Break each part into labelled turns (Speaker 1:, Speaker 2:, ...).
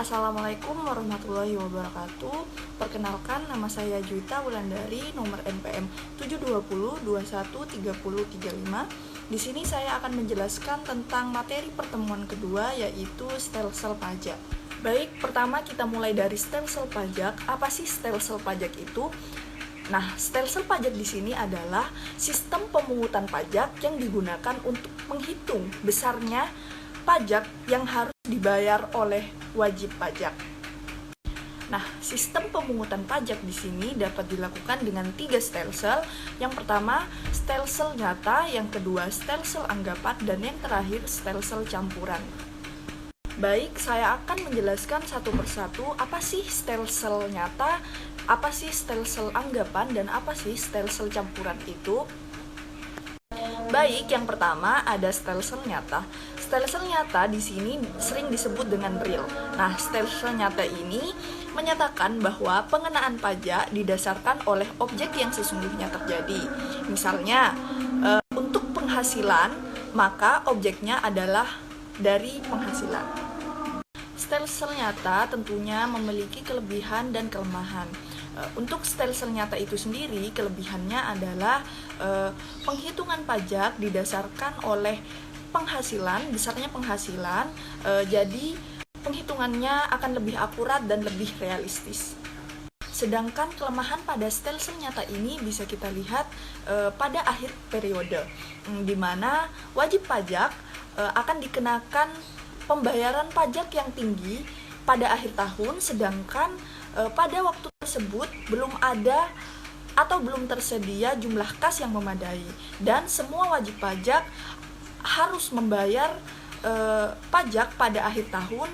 Speaker 1: Assalamualaikum warahmatullahi wabarakatuh. Perkenalkan, nama saya Juwita Wulandari, nomor NPM 720213035. Di sini saya akan menjelaskan tentang materi pertemuan kedua, yaitu stelsel pajak. Baik, pertama kita mulai dari stelsel pajak. Apa sih stelsel pajak itu? Nah, stelsel pajak di sini adalah sistem pemungutan pajak yang digunakan untuk menghitung besarnya pajak yang harus dibayar oleh wajib pajak. Nah, sistem pemungutan pajak di sini dapat dilakukan dengan 3 stelsel. Yang pertama, stelsel nyata, yang kedua, stelsel anggapan, dan yang terakhir, stelsel campuran. Baik, saya akan menjelaskan satu persatu apa sih stelsel nyata, apa sih stelsel anggapan, dan apa sih stelsel campuran itu. Baik, yang pertama ada stelsel nyata. Stelsel nyata di sini sering disebut dengan real. Nah, stelsel nyata ini menyatakan bahwa pengenaan pajak didasarkan oleh objek yang sesungguhnya terjadi. Misalnya, untuk penghasilan, maka objeknya adalah dari penghasilan. Stelsel nyata tentunya memiliki kelebihan dan kelemahan. Untuk stelsel nyata itu sendiri, kelebihannya adalah penghitungan pajak didasarkan oleh penghasilan, besarnya penghasilan, jadi penghitungannya akan lebih akurat dan lebih realistis. Sedangkan kelemahan pada stelsel nyata ini bisa kita lihat pada akhir periode, di mana wajib pajak akan dikenakan pembayaran pajak yang tinggi pada akhir tahun, sedangkan pada waktu tersebut belum ada atau belum tersedia jumlah kas yang memadai, dan semua wajib pajak harus membayar pajak pada akhir tahun,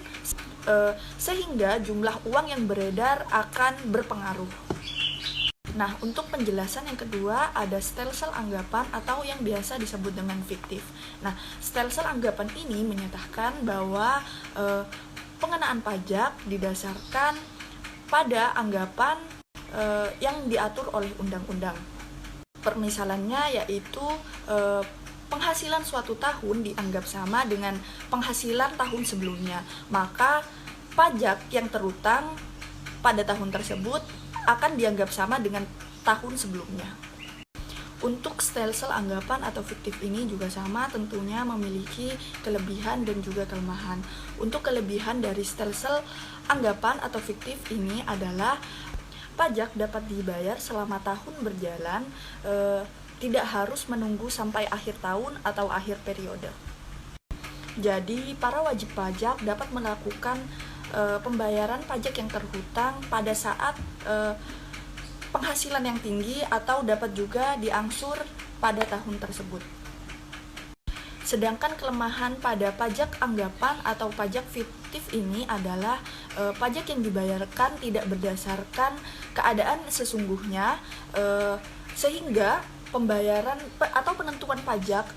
Speaker 1: sehingga jumlah uang yang beredar akan berpengaruh. Nah, untuk penjelasan yang kedua ada stelsel anggapan atau yang biasa disebut dengan fiktif. Nah, stelsel anggapan ini menyatakan bahwa pengenaan pajak didasarkan pada anggapan yang diatur oleh undang-undang. Permisalannya yaitu penghasilan suatu tahun dianggap sama dengan penghasilan tahun sebelumnya, maka pajak yang terutang pada tahun tersebut akan dianggap sama dengan tahun sebelumnya. Untuk stelsel anggapan atau fiktif ini juga sama, tentunya memiliki kelebihan dan juga kelemahan. Untuk kelebihan dari stelsel anggapan atau fiktif ini adalah pajak dapat dibayar selama tahun berjalan, tidak harus menunggu sampai akhir tahun atau akhir periode. Jadi, para wajib pajak dapat melakukan pembayaran pajak yang terhutang pada saat penghasilan yang tinggi atau dapat juga diangsur pada tahun tersebut. Sedangkan kelemahan pada pajak anggapan atau pajak fiktif ini adalah pajak yang dibayarkan tidak berdasarkan keadaan sesungguhnya, sehingga pembayaran atau penentuan pajak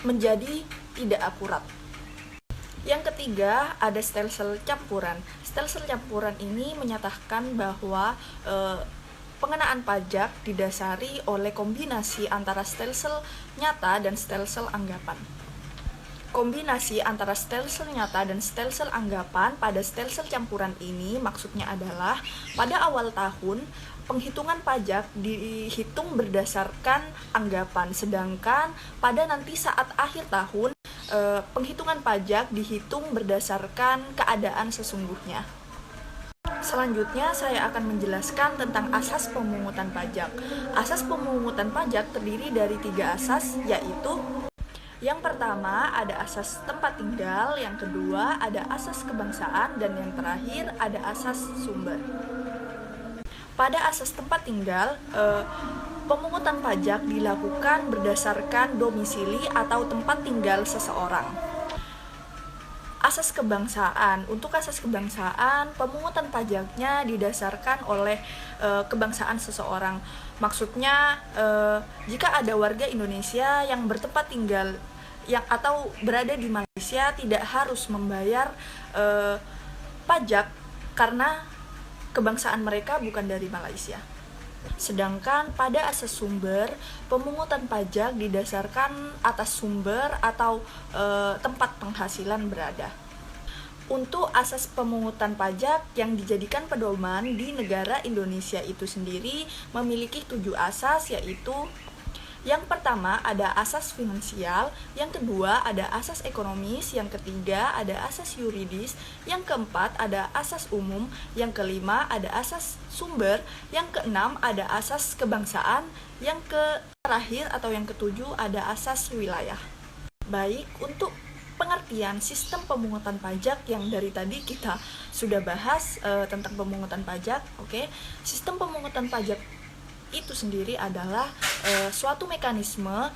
Speaker 1: menjadi tidak akurat. Yang ketiga ada stelsel campuran. Stelsel campuran ini menyatakan bahwa pengenaan pajak didasari oleh kombinasi antara stelsel nyata dan stelsel anggapan. Kombinasi antara stelsel nyata dan stelsel anggapan pada stelsel campuran ini maksudnya adalah pada awal tahun penghitungan pajak dihitung berdasarkan anggapan, sedangkan pada nanti saat akhir tahun penghitungan pajak dihitung berdasarkan keadaan sesungguhnya. Selanjutnya saya akan menjelaskan tentang asas pemungutan pajak. Asas pemungutan pajak terdiri dari 3 asas, yaitu yang pertama ada asas tempat tinggal, yang kedua ada asas kebangsaan, dan yang terakhir ada asas sumber. Pada asas tempat tinggal, pemungutan pajak dilakukan berdasarkan domisili atau tempat tinggal seseorang. Asas kebangsaan. Untuk asas kebangsaan, pemungutan pajaknya didasarkan oleh kebangsaan seseorang. Maksudnya, jika ada warga Indonesia yang bertempat tinggal atau berada di Malaysia, tidak harus membayar pajak karena kebangsaan mereka bukan dari Malaysia. Sedangkan pada asas sumber, pemungutan pajak didasarkan atas sumber atau tempat penghasilan berada. Untuk asas pemungutan pajak yang dijadikan pedoman di negara Indonesia itu sendiri memiliki 7 asas, yaitu yang pertama ada asas finansial, yang kedua ada asas ekonomis, yang ketiga ada asas yuridis, yang keempat ada asas umum, yang kelima ada asas sumber, yang keenam ada asas kebangsaan, yang terakhir atau yang ketujuh ada asas wilayah. Baik, untuk pengertian sistem pemungutan pajak yang dari tadi kita sudah bahas tentang pemungutan pajak. Oke. Sistem pemungutan pajak itu sendiri adalah suatu mekanisme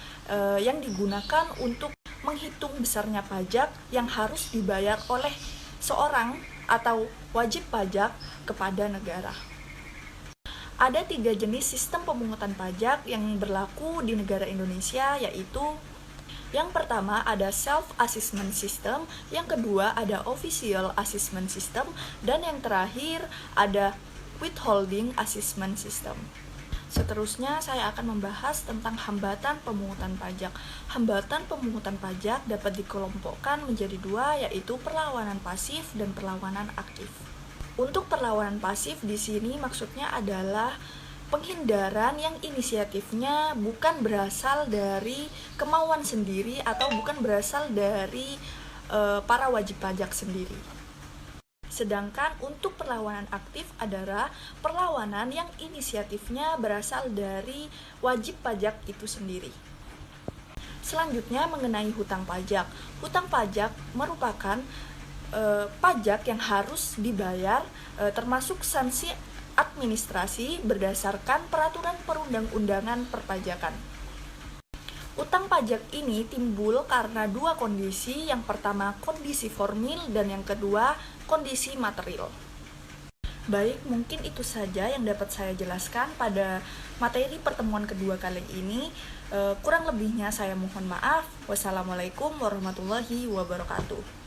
Speaker 1: yang digunakan untuk menghitung besarnya pajak yang harus dibayar oleh seorang atau wajib pajak kepada negara. Ada 3 jenis sistem pemungutan pajak yang berlaku di negara Indonesia, yaitu yang pertama ada self-assessment system, yang kedua ada official assessment system, dan yang terakhir ada withholding assessment system. Seterusnya saya akan membahas tentang hambatan pemungutan pajak. Hambatan pemungutan pajak dapat dikelompokkan menjadi 2, yaitu perlawanan pasif dan perlawanan aktif. Untuk perlawanan pasif di sini maksudnya adalah penghindaran yang inisiatifnya bukan berasal dari kemauan sendiri atau bukan berasal dari para wajib pajak sendiri. Sedangkan untuk perlawanan aktif adalah perlawanan yang inisiatifnya berasal dari wajib pajak itu sendiri. Selanjutnya mengenai hutang pajak. Hutang pajak merupakan pajak yang harus dibayar termasuk sanksi administrasi berdasarkan peraturan perundang-undangan perpajakan. Utang pajak ini timbul karena 2 kondisi, yang pertama kondisi formil dan yang kedua kondisi material. Baik, mungkin itu saja yang dapat saya jelaskan pada materi pertemuan kedua kali ini. Kurang lebihnya saya mohon maaf. Wassalamualaikum warahmatullahi wabarakatuh.